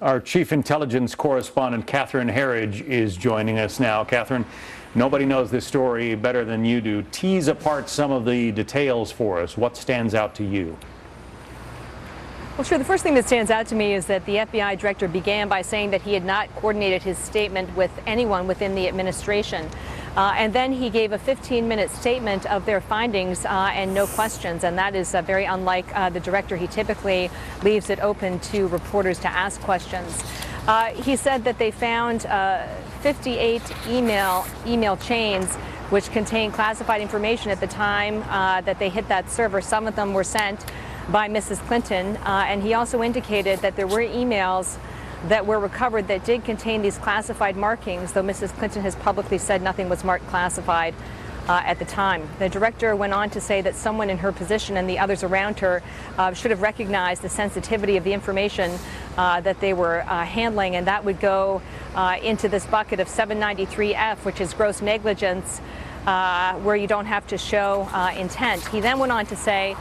Our chief intelligence correspondent, Catherine Herridge, is joining us now. Catherine, nobody knows this story better than you do. Tease apart some of the details for us. What stands out to you? Well, sure. The first thing that stands out to me is that the FBI director began by saying that he had not coordinated his statement with anyone within the administration. And then he gave a 15-minute statement of their findings and no questions. And that is very unlike the director. He typically leaves it open to reporters to ask questions. He said that they found 58 email chains which contained classified information at the time that they hit that server. Some of them were sent by Mrs. Clinton, and he also indicated that there were emails that were recovered that did contain these classified markings, though Mrs. Clinton has publicly said nothing was marked classified at the time. The director went on to say that someone in her position and the others around her should have recognized the sensitivity of the information that they were handling, and that would go into this bucket of 793F, which is gross negligence, where you don't have to show intent. He then went on to say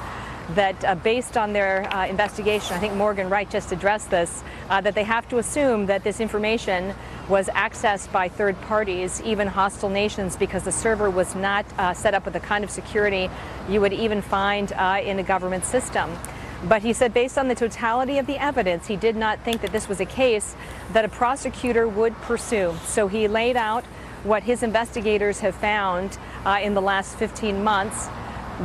that based on their investigation, I think Morgan Wright just addressed this, that they have to assume that this information was accessed by third parties, even hostile nations, because the server was not set up with the kind of security you would even find in a government system. But he said based on the totality of the evidence, he did not think that this was a case that a prosecutor would pursue. So he laid out what his investigators have found in the last 15 months,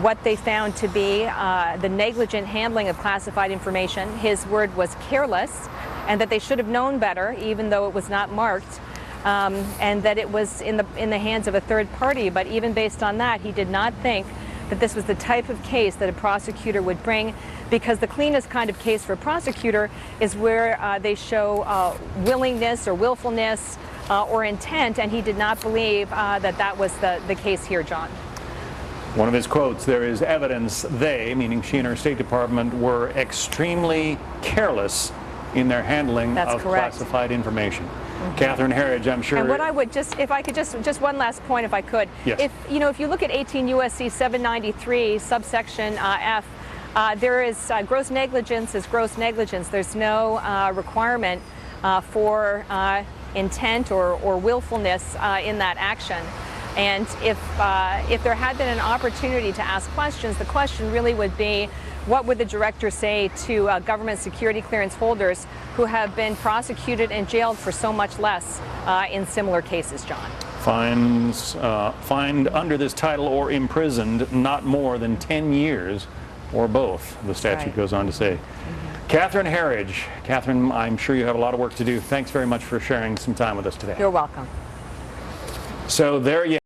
what they found to be the negligent handling of classified information. His word was careless, and that they should have known better, even though it was not marked, and that it was in the hands of a third party. But even based on that, he did not think that this was the type of case that a prosecutor would bring, because the cleanest kind of case for a prosecutor is where they show willingness or willfulness or intent, and he did not believe that that was the case here, John. One of his quotes, there is evidence they, meaning she and her State Department, were extremely careless in their handling of classified information. Mm-hmm. Catherine Herridge, I'm sure. And what I would if I could just one last point, if I could. Yes. If you look at 18 U.S.C. 793 subsection F, there is gross negligence is gross negligence. There's no requirement for intent or willfulness in that action. And if there had been an opportunity to ask questions, the question really would be, what would the director say to government security clearance holders who have been prosecuted and jailed for so much less in similar cases, John? Fined under this title or imprisoned not more than 10 years or both, the statute goes on to say. Mm-hmm. Catherine Herridge. Catherine, I'm sure you have a lot of work to do. Thanks very much for sharing some time with us today. You're welcome. So there you